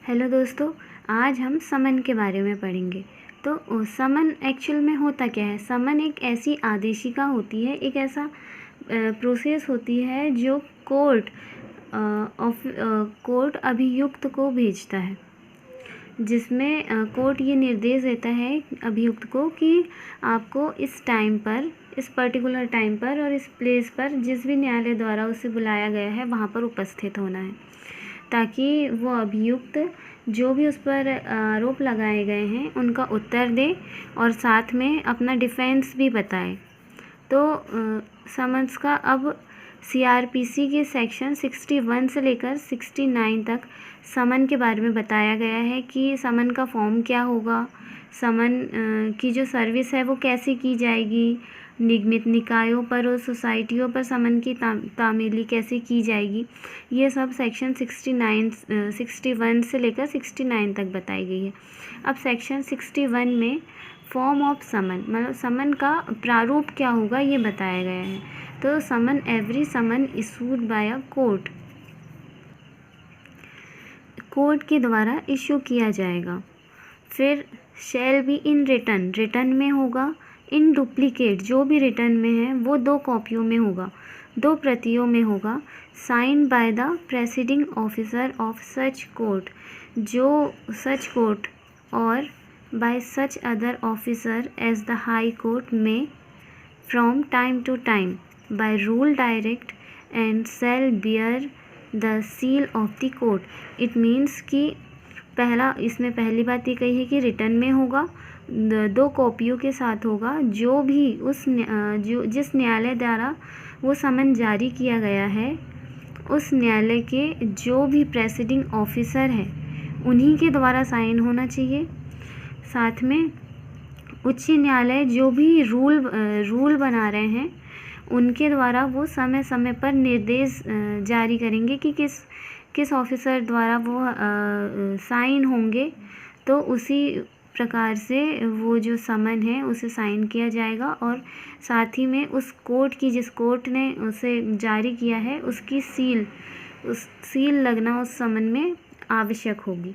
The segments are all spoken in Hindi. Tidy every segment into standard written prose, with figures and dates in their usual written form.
हेलो दोस्तों, आज हम समन के बारे में पढ़ेंगे। तो समन एक्चुअल में होता क्या है। समन एक ऐसी आदेशिका होती है, एक ऐसा प्रोसेस होती है जो कोर्ट अभियुक्त को भेजता है, जिसमें कोर्ट ये निर्देश देता है अभियुक्त को कि आपको इस टाइम पर, इस पर्टिकुलर टाइम पर और इस प्लेस पर जिस भी न्यायालय द्वारा उसे बुलाया गया है वहाँ पर उपस्थित होना है, ताकि वो अभियुक्त जो भी उस पर आरोप लगाए गए हैं उनका उत्तर दे और साथ में अपना डिफेंस भी बताए। तो समन्स का अब सीआरपीसी के सेक्शन 61 से लेकर 69 तक समन के बारे में बताया गया है कि समन का फॉर्म क्या होगा, समन की जो सर्विस है वो कैसे की जाएगी, निगमित निकायों पर और सोसाइटियों पर समन की तामीली कैसे की जाएगी। ये सब सेक्शन 61 से लेकर 69 तक बताई गई है। अब सेक्शन 61 में फॉर्म ऑफ समन, मतलब समन का प्रारूप क्या होगा ये बताया गया है। तो summon, every summon issued by a court, court के द्वारा इशू किया जाएगा। फिर shall be in written, written में होगा। इन डुप्लीकेट, जो भी रिटन में है वो 2 कॉपियों में होगा, 2 प्रतियों में होगा। Sign by the presiding officer of such court, जो सच कोर्ट, और by such other officer as the high court may from time to time by rule direct and shall bear the seal of the court। it means कि इसमें पहली बात ये कही है कि रिटर्न में होगा, 2 कॉपियों के साथ होगा। जो भी जिस न्यायालय द्वारा वो समन जारी किया गया है, उस न्यायालय के जो भी प्रेसिडिंग ऑफिसर है उन्हीं के द्वारा साइन होना चाहिए। साथ में उच्च न्यायालय जो भी रूल बना रहे हैं उनके द्वारा वो समय समय पर निर्देश जारी करेंगे कि किस ऑफिसर द्वारा वो साइन होंगे। तो उसी प्रकार से वो जो समन है उसे साइन किया जाएगा और साथ ही में उस कोर्ट की, जिस कोर्ट ने उसे जारी किया है, उसकी सील लगना उस समन में आवश्यक होगी।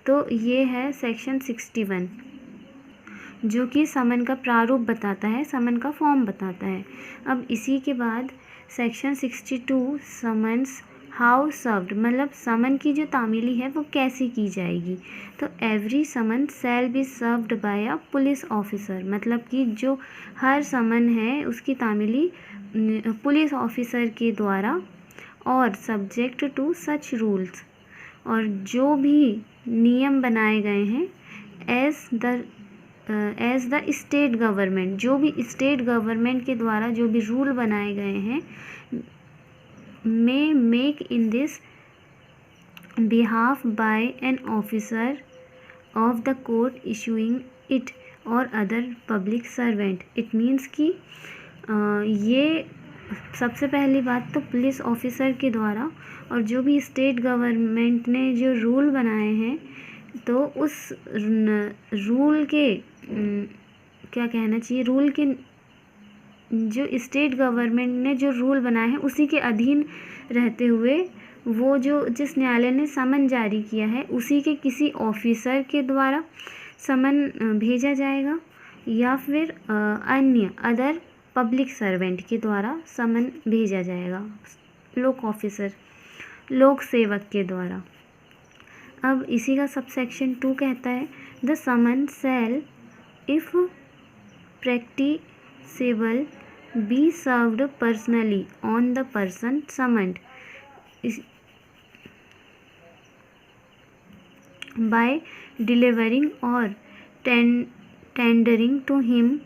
तो ये है सेक्शन 61, जो कि समन का प्रारूप बताता है, समन का फॉर्म बताता है। अब इसी के बाद सेक्शन 62 समन्स हाउ सर्व्ड, मतलब समन की जो तामीली है वो कैसे की जाएगी। तो every summon shall be served by a police officer, मतलब कि जो हर समन है उसकी तामीली पुलिस ऑफिसर के द्वारा, और सब्जेक्ट टू सच रूल्स, और जो भी नियम बनाए गए हैं एज द स्टेट गवर्नमेंट, जो भी स्टेट गवर्नमेंट के द्वारा जो भी रूल बनाए गए हैं, may make in this behalf by an officer of the court issuing it or other public servant. It means कि ये सबसे पहली बात तो पुलिस ऑफिसर के द्वारा, और जो भी स्टेट गवर्नमेंट ने जो रूल बनाए हैं तो उस रूल के क्या कहना चाहिए, रूल के जो स्टेट गवर्नमेंट ने जो रूल बनाए हैं उसी के अधीन रहते हुए वो जिस न्यायालय ने समन जारी किया है उसी के किसी ऑफिसर के द्वारा समन भेजा जाएगा, या फिर अन्य अदर पब्लिक सर्वेंट के द्वारा समन भेजा जाएगा, लोक सेवक के द्वारा। अब इसी का सबसेक्शन 2 कहता है the summon shall if practicable be served personally on the person summoned by delivering or tendering to him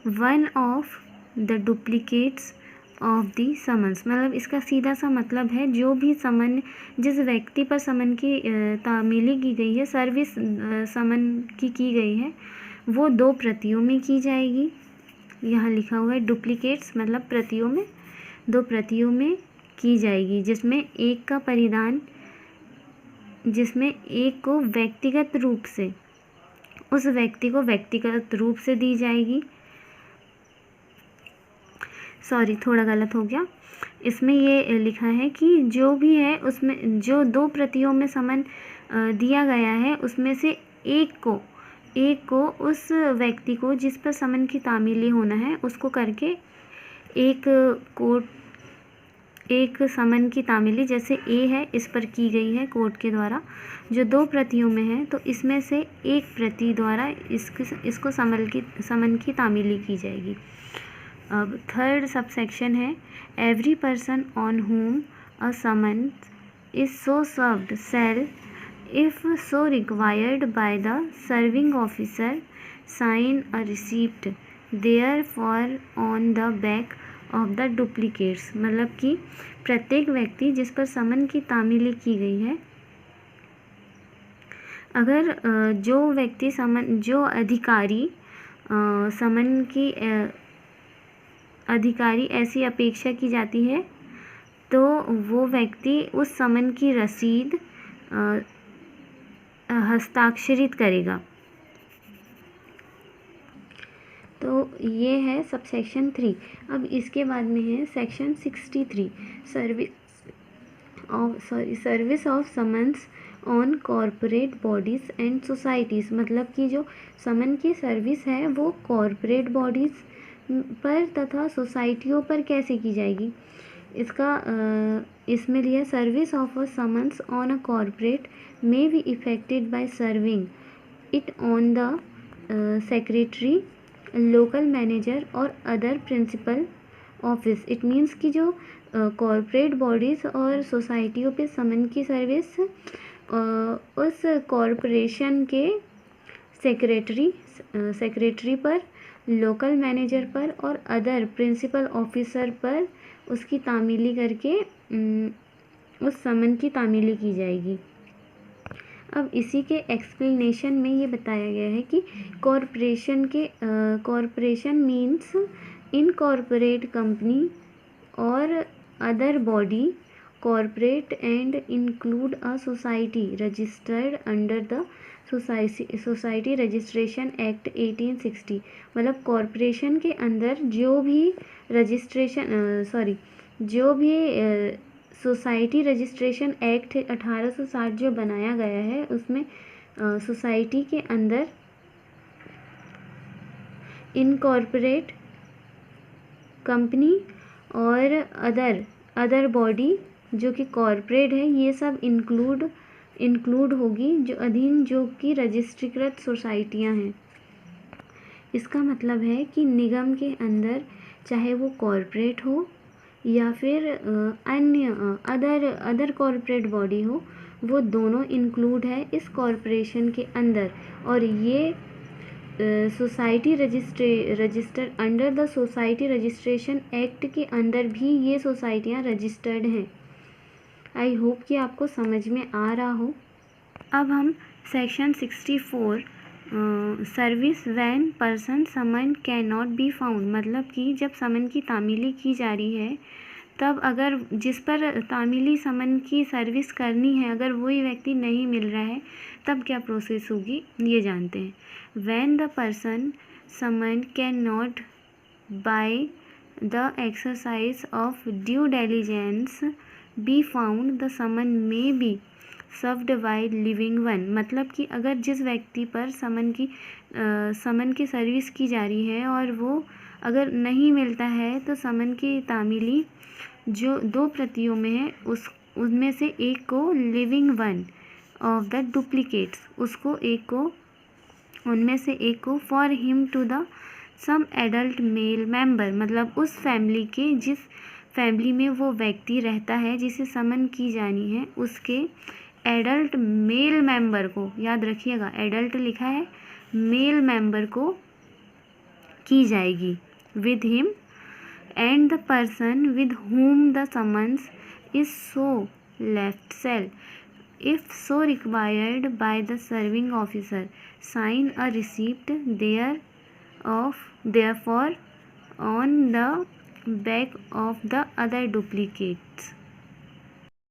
one of the duplicates of the summons. मतलब इसका सीधा सा मतलब है, जो भी समन, जिस व्यक्ति पर समन की तामीली की गई है, सर्विस समन की गई है, वो 2 प्रतियों में की जाएगी। यहाँ लिखा हुआ है डुप्लीकेट्स, मतलब प्रतियों में, 2 प्रतियों में की जाएगी, जिसमें एक को व्यक्तिगत रूप से, उस व्यक्ति को व्यक्तिगत रूप से दी जाएगी। सॉरी, थोड़ा गलत हो गया। इसमें ये लिखा है कि जो भी है उसमें जो 2 प्रतियों में समन दिया गया है उसमें से एक को उस व्यक्ति को जिस पर समन की तामीली होना है उसको करके एक समन की तामीली जैसे ए है इस पर की गई है कोर्ट के द्वारा, जो 2 प्रतियों में है, तो इसमें से एक प्रति द्वारा इसको समन की तामीली की जाएगी। अब थर्ड सबसेक्शन है, every person on whom a summon is so served shall if so required by the serving officer sign a receipt therefore on the back of the duplicates। मतलब कि प्रत्येक व्यक्ति जिस पर समन की तामीली की गई है, अगर जो अधिकारी ऐसी अपेक्षा की जाती है तो वो व्यक्ति उस समन की रसीद हस्ताक्षरित करेगा। तो ये है सबसेक्शन 3। अब इसके बाद में है section 63, service of summons on corporate bodies and societies. मतलब कि जो समन की सर्विस है वो कॉरपोरेट बॉडीज़ पर तथा सोसाइटियों पर कैसे की जाएगी। इसमें लिया, service of a summons on a corporate may be effected by serving it on the secretary, local manager और other principal office। It means कि जो कॉरपोरेट बॉडीज़ और सोसाइटियों पे समन की सर्विस उस कॉरपोरेशन के सेक्रेटरी पर, लोकल मैनेजर पर और अदर प्रिंसिपल ऑफिसर पर उसकी तामीली करके उस समन की तामीली की जाएगी। अब इसी के एक्सप्लेनेशन में ये बताया गया है कि कॉरपोरेशन मीन्स इनकॉर्पोरेट कंपनी और other body corporate and include a society registered under the society registration act 1860। मतलब कॉरपोरेशन के अंदर जो भी सोसाइटी रजिस्ट्रेशन एक्ट 1860 जो बनाया गया है उसमें सोसाइटी के अंदर इनकॉर्पोरेट कंपनी और अदर बॉडी जो कि कॉरपोरेट है ये सब इंक्लूड होगी जो कि रजिस्ट्रीकृत सोसाइटियां हैं। इसका मतलब है कि निगम के अंदर चाहे वो कॉरपोरेट हो या फिर अन्य अदर कॉरपोरेट बॉडी हो, वो दोनों इंक्लूड है इस कॉरपोरेशन के अंदर। और ये society register under the society registration act के अंदर भी ये सोसाइटियां रजिस्टर्ड हैं। आई होप कि आपको समझ में आ रहा हो। अब हम section 64 service when person summon can not be found. मतलब कि जब समन की तामीली की जा रही है तब अगर जिस पर तामीली समन की सर्विस करनी है अगर वही व्यक्ति नहीं मिल रहा है तब क्या प्रोसेस होगी ये जानते हैं। When the person summon can not by the exercise of due diligence be found the summon may be served by leaving one. मतलब कि अगर जिस व्यक्ति पर समन की सर्विस की जा रही है और वो अगर नहीं मिलता है तो समन की तामीली जो 2 प्रतियों में है उनमें से एक को leaving one of the duplicates उनमें से एक को for him to the some adult male member. मतलब उस फैमिली के जिस फैमिली में वो व्यक्ति रहता है जिसे समन की जानी है उसके एडल्ट मेल मेंबर को, याद रखिएगा एडल्ट लिखा है, मेल मेंबर को की जाएगी with him and the person with whom the summons is so left shall, if so required by the serving officer, sign a receipt therefore on the back of the other duplicates।